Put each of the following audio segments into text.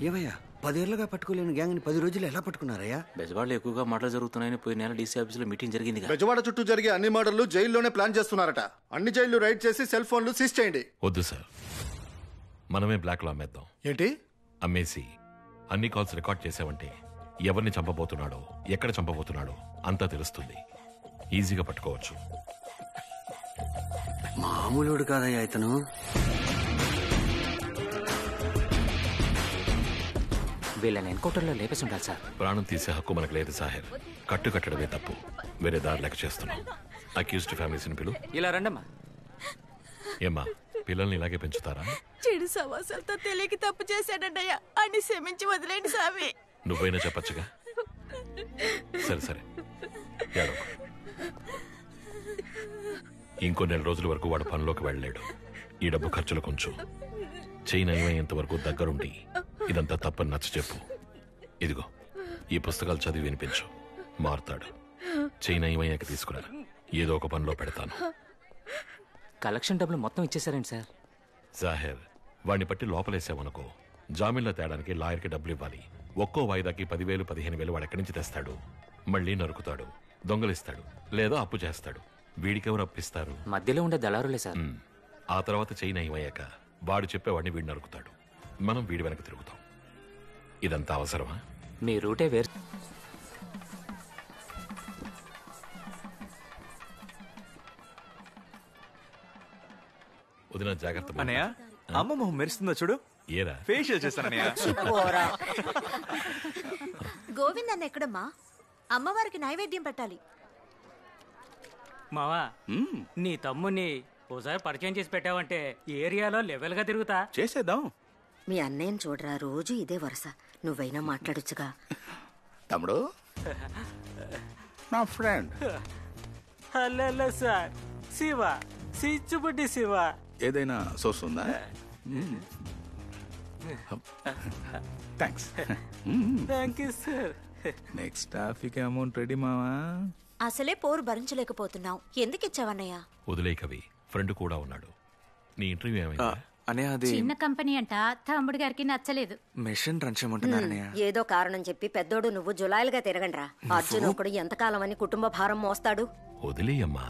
ఏవయ్యా 10 ఏళ్లుగా పట్టుకోలేని గ్యాంగ్ని 10 రోజులు ఎలా పట్టుకున్నారయ్యా? బెజవాడలో ఎక్కువగా మర్డర్లు జరుగుతున్నాయని పోయిన నెల డీసీ ఆఫీసులో మీటింగ్ జరిగింది. బెజవాడ చుట్టూ జరిగే అన్ని మర్డర్లు జైల్లోనే ప్లాన్ చేస్తున్నారట. అన్ని జైళ్లు రైడ్ చేసి సెల్ ఫోన్లు సీజ్ చేయండి. వద్దు సార్, మనమే బ్లాక్ లో అమ్మేద్దాం. ఏంటి? అమ్మేసి అన్ని కాల్స్ రికార్డ్ చేసావంటే ఎవరిని చంపబోతున్నాడో, ఎక్కడ చంపబోతున్నాడో అంతా తెలుస్తుంది. ఈజీగా పట్టుకోవచ్చు. మామూలుడు కాదయ్యా ఇతను. వీళ్ళని ఎన్కౌంటర్లో లేపేసి ఉండాలి సార్. ప్రాణం తీసే హక్కు మనకు లేదు సాహెబ్. కట్టడమే తప్పు. వేరే దారి లెక్క చేస్తున్నాం. అక్యూజ్డ్ ఫ్యామిలీస్ని పిలు. ఇలా రండమ్మా. ఏమ్మా, పిల్లల్ని ఇలాగే పెంచుతారా? చెడు సవాసాలతో తెలియక తప్పు చేశాడయ్యా అని క్షమించి వదిలేండి స్వామి. నువ్వైనా చెప్పచ్చుగా. సరే సరే, ఏడవకు. ఇంకో 4 రోజుల వరకు వాడు పనిలోకి వెళ్ళలేడు. ఈ డబ్బు ఖర్చులు కొంచెం చెయ్యి నయమయ్యేంత వరకు దగ్గరుండి ఇదంతా తప్పని నచ్చ చెప్పు. ఇదిగో ఈ పుస్తకాలు చదివి వినిపించు. మారుతాడు. చెయ్యి నయమయ్యాక తీసుకురా, ఏదో ఒక పనిలో పెడతాను. కలెక్షన్ డబ్బులు మొత్తం ఇచ్చేసారండి సార్. జాహెర్, వాడిని పట్టి లోపలేసావనుకో, జామీన్లో తేడానికి లాయర్కి డబ్బులు ఇవ్వాలి. ఒక్కో వాయిదాకి 10,000 15,000 వాడు ఎక్కడి నుంచి తెస్తాడు? మళ్ళీ నరుకుతాడు, దొంగలిస్తాడు, లేదా అప్పు చేస్తాడు. వీడికెవరు అప్పిస్తారు? మధ్యలో ఉండే దళారులే సార్. ఆ తర్వాత చెయ్యి నయమయ్యాక వాడు చెప్పేవాడిని వీడు నరుకుతాడు. మనం వీడి వెనక తిరుగుతాం. ఇదంతా అవసరమా? మీ రూటే వేరు. వదిన జాగ్రత్త. అన్నయ్య, అమ్మ మొహం మెరుస్తుందో చూడు. ఏరా ఫేషియల్ చేస్తానన్నయ్య. గోవింద్ అన్న ఎక్కడమ్మా? అమ్మవారికి నైవేద్యం పెట్టాలి. మావా, నీ తమ్ముని ఓసారి పరిచయం చేసి పెట్టావంటే ఏరియాలో లెవెల్ గా తిరుగుతా. చేసేద్దాం. మీ అన్నయ్యని చూడరా, రోజు ఇదే వరుస. నువ్వైనా మాట్లాడొచ్చుగా. తమ్ముడు, నా ఫ్రెండ్. హలో సార్, శివ, సిచ్చుబుడ్డి శివ. ఏదైనా సోర్స్ ఉందా? Thanks. Thank you sir. Next traffic amount ready మావా? అసలే పోరు భరించలేకపోతున్నావు, ఎందుకు ఇచ్చావన్నయ్య? వదిలే కవి, ఫ్రెండ్ కూడా ఉన్నాడు. నీ ఇంటర్వ్యూ ఏమైంది? అనే అది చిన్న కంపెనీ అంట, తమ్ముడు గారికి నచ్చలేదు. మిషన్ రన్ చేయమంటున్నారన్నయ్య. ఏదో కారణం చెప్పి పెద్దోడు నువ్వు జులాయిలుగా తిరగండ్రా. అర్జున్ ఒకడు ఎంతకాలం అని కుటుంబ భారం మోస్తాడు. వదిలేయమ్మా.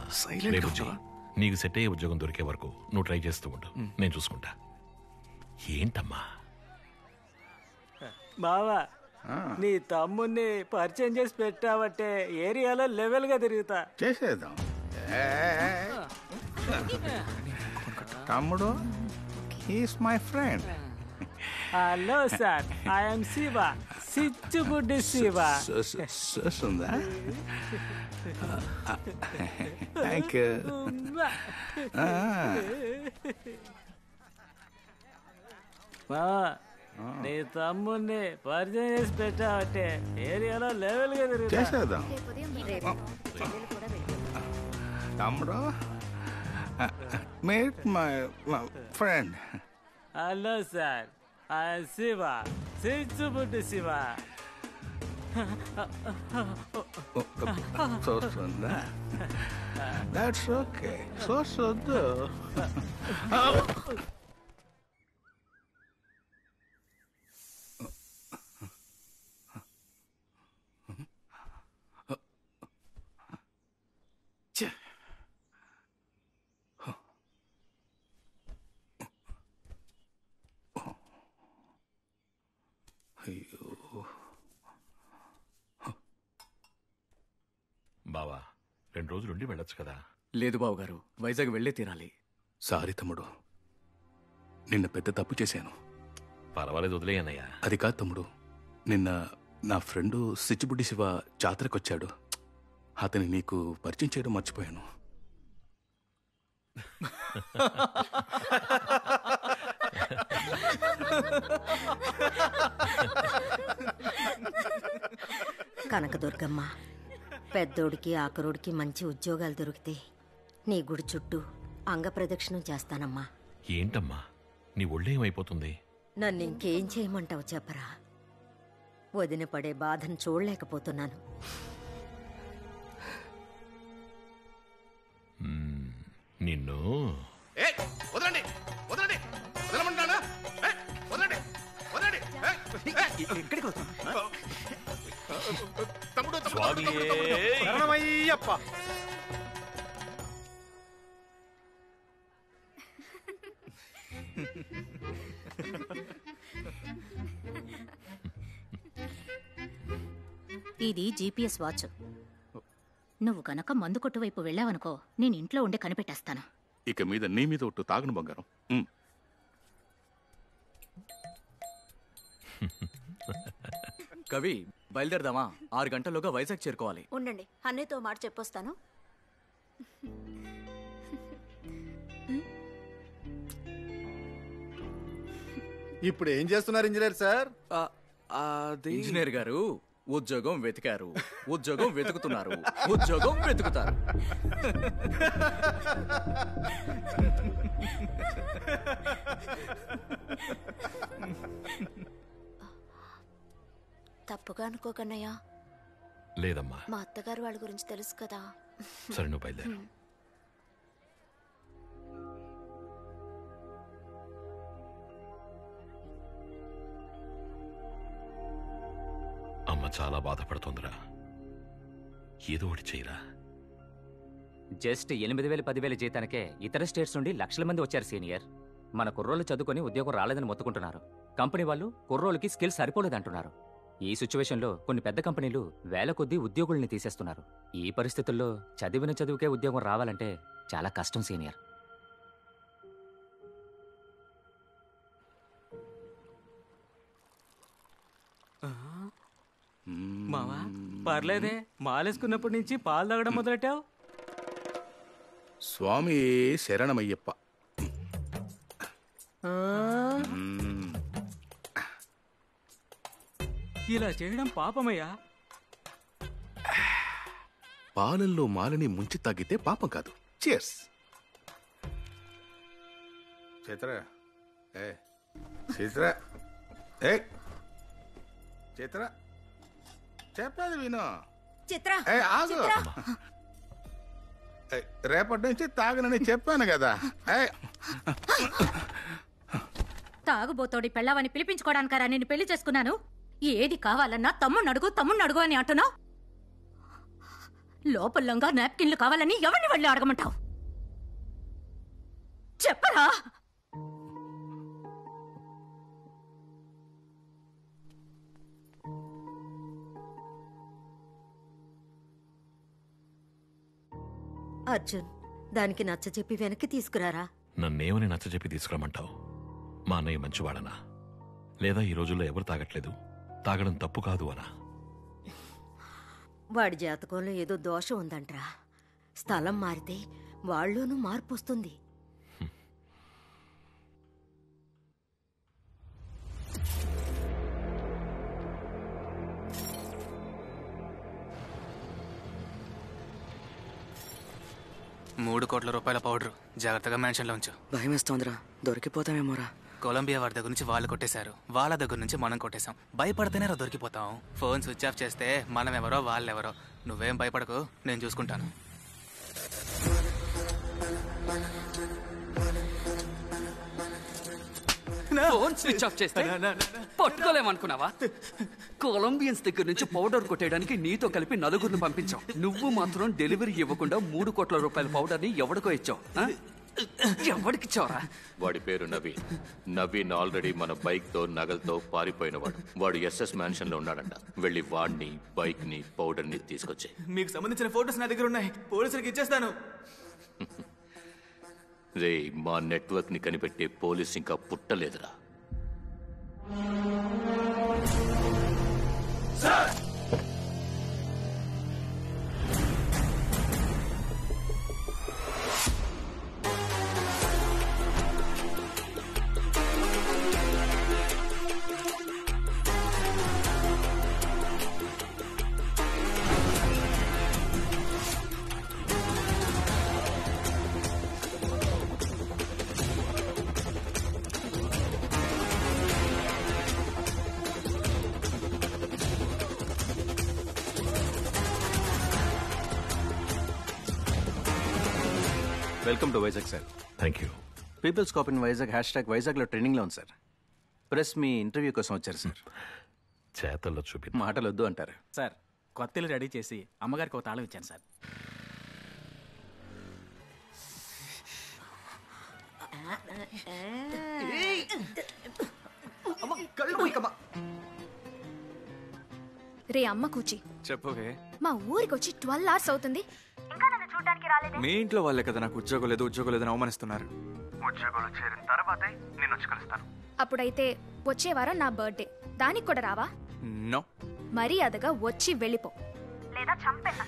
నీకు సెట్ అయ్యే ఉద్యోగం దొరికే వరకు నువ్వు ట్రై చేస్తూ ఉండు, నేను చూసుకుంటా. ఏంటమ్మా? బావా, నీ తమ్ముని పరిచయం చేసి పెట్టావంటే ఏరియాలో లెవెల్ గా తిరుగుతా. చేసేద్దాం. తమ్ముడు, he's my friend. Hello sir, I'm Shiva, సిచ్చుబుడ్డి శివ. ఉందా? Thank you. బావా, నీ తమ్ముని పరిచయం చేసి పెట్టావంటే ఏరియాలో లెవెల్ గా తిరుగుతా. చేసేద్దాం. తమ్ముడు, meet my friend. Hello sir, I'm Shiva, సిచ్చుబుడ్డి శివ. సోర్స్ ఉందా? That's okay. సోర్స్ వద్దు. బావా, 2 రోజులు ఉండి వెళ్ళొచ్చు కదా? లేదు బాబు గారు, వైజాగ్ వెళ్లే తీరాలి. సారీ తమ్ముడు, నిన్న పెద్ద తప్పు చేశాను. పర్వాలేదు, వదిలేయన్నయ్యా. అది కాదు తమ్ముడు, నిన్న నా ఫ్రెండు సిచ్చిబుడ్డి శివ జాతరకొచ్చాడు. అతని నీకు పరిచయం చేయడం మర్చిపోయాను. కనకదుర్గమ్మ, పెద్దోడికి ఆఖరోడికి మంచి ఉద్యోగాలు దొరికితే నీ గుడి చుట్టూ అంగప్రదక్షిణం చేస్తానమ్మా. ఏంటమ్మా, నీ ఒళ్ళేమైపోతుంది? నన్ను ఇంకేం చేయమంటావు చెప్పరా? వదిన పడే బాధను చూడలేకపోతున్నాను. నిన్ను వదలండి, వదలండి, వదలమంటానా? వదలండి, వదలండి. ఎక్కడికి వస్తాం శరణమయ్యప్ప. ఇది జీపీఎస్ వాచ్. నువ్వు గనక మందు కొట్టు వైపు వెళ్ళావనుకో నేను ఇంట్లో ఉండే కనిపెట్టేస్తాను. ఇక మీద నీ మీద ఒట్టు తాగను బంగారం. కవి బయలుదేరదామా? 6 గంటల్లోగా వైజాగ్ చేరుకోవాలి. ఉండండి, అన్నయ్యతో మాట చెప్పొస్తాను. ఇప్పుడు ఏం చేస్తున్నారు ఇంజనీర్ సార్? ఇంజనీర్ గారు ఉద్యోగం వెతికారు, ఉద్యోగం వెతుకుతున్నారు, ఉద్యోగం వెతుకుతారు. తప్పుగా అనుకోకన్నయ్యా, లేదమ్మా. మా అత్తగారు వాళ్ళ గురించి తెలుసు కదా. సరే నువ్వు బయలుదేరు. అమ్మ చాలా బాధపడుతుందిరా. ఏదో ఒకటి చేయరా. జస్ట్ 8,000 10,000 జీతానికే ఇతర స్టేట్స్ నుండి లక్షల మంది వచ్చారు సీనియర్. మన కుర్రోళ్ళు చదువుకొని ఉద్యోగం రాలేదని మొత్తుకుంటున్నారు. కంపెనీ వాళ్ళు కుర్రోళ్ళకి స్కిల్ సరిపోలేదంటున్నారు. ఈ సిచ్యువేషన్లో కొన్ని పెద్ద కంపెనీలు వేల కొద్దీ ఉద్యోగుల్ని తీసేస్తున్నారు. ఈ పరిస్థితుల్లో చదివిన చదువుకే ఉద్యోగం రావాలంటే చాలా కష్టం సీనియర్. మావా పర్లేదే, మాలేసుకున్నప్పటి నుంచి పాలు తాగడం మొదలెట్టావు. స్వామి శరణమయ్యప్ప. ఇలా చేయడం పాపమయ్యా. పాలల్లో మాలని ముంచి తాగితే పాపం కాదు. చియర్స్. చిత్ర ఏ చిత్ర ఏ చిత్ర చెప్పేది విను. చిత్ర ఏ ఆగు. రేపటి నుంచి తాగనని చెప్పాను కదా. తాగుబోతోడి పెళ్ళావని పిలిపించుకోవడానికారా నేను పెళ్లి చేసుకున్నాను? ఏది కావాలన్నా తమ్ముణ్ణి అడుగు అని అంటున్నావు. లోపలంగా నాప్కిన్లు కావాలని ఎవరిని వెళ్ళి అడగమంటావు? చెప్పరా? అర్జున్, దానికి నచ్చ చెప్పి వెనక్కి తీసుకురారా. నన్నేమని నచ్చజెప్పి తీసుకురమ్మంటావు? మా అన్నయ్య మంచివాడనా, లేదా ఈ రోజుల్లో ఎవరు తాగట్లేదు, తాగడం తప్పు కాదు అనా? వాడి జాతకంలో ఏదో దోషం ఉందంట్రా. స్థలం మారితే వాళ్ళలోనూ మార్పు వస్తుంది. $3 కోట్ల పౌడర్ జాగ్రత్తగా మెన్షన్లో ఉంచు. భయమేస్తోందిరా, దొరికిపోతామేమోరా. కొలంబియా వారి దగ్గర నుంచి వాళ్ళు కొట్టేశారు, వాళ్ళ దగ్గర నుంచి మనం కొట్టేశాం. భయపడితేనే రా దొరికిపోతాం. ఫోన్ స్విచ్ ఆఫ్ చేస్తే మనం ఎవరో వాళ్ళెవరో. నువ్వేం భయపడకు, నేను చూసుకుంటాను. ఫోన్ స్విచ్ ఆఫ్ చేస్తే పట్టుకోలేమనుకున్నావా? కొలంబియన్స్ దగ్గర నుంచి పౌడర్ కొట్టేయడానికి నీతో కలిపి 4 పంపించాం. నువ్వు మాత్రం డెలివరీ ఇవ్వకుండా $3 కోట్ల పౌడర్ ని ఎవడికో ఇచ్చావు. ఎవడికిచ్చావరా? వాడి పేరు నవీన్. నవీన్ ఆల్రెడీ మన బైక్ తో నగలతో పారిపోయినవాడు. వాడు ఎస్ఎస్ మ్యాన్షన్ లో ఉన్నాడంట. వెళ్ళి వాడిని, బైక్ ని, పౌడర్ ని తీసుకొచ్చే. మీకు సంబంధించిన ఫోటోస్ నా దగ్గర ఉన్నాయి, పోలీసులకు ఇచ్చేస్తాను. రే, మా నెట్వర్క్ ని కనిపెట్టే పోలీస్ ఇంకా పుట్టలేదురా. Welcome to Vizag sir. Thank you. Peoples cop in Vizag #వైజాగ్లో ట్రైనింగ్లో ఉంది సార్. ప్రెస్ మీ ఇంటర్వ్యూ కోసం వచ్చారు సార్. చేతల్లో చూపి. మాటలు వద్దు అంటారు. సార్ కొత్త ఇల్లు రెడీ చేసి అమ్మగారికి ఒక తాళం ఇచ్చాను సార్. రే అమ్మ కూచి, చెప్పవే. మా ఊరికి వచ్చి 12 hours అవుతుంది, ఇంకా నన్ను చూడడానికి రాలేదే. మీ ఇంట్లో వాళ్ళే కదా నాకు ఉద్యోగం లేదని అవమానిస్తున్నారు. ఉద్యోగంలో చేరిన తర్వాతే నేను వచ్చి కలుస్తాను. అప్పుడైతే వచ్చే వారం నా బర్త్డే, దానికి కూడా రావా? నో. మర్యాదగా వచ్చి వెళ్ళిపో, లేదా చంపేస్తా.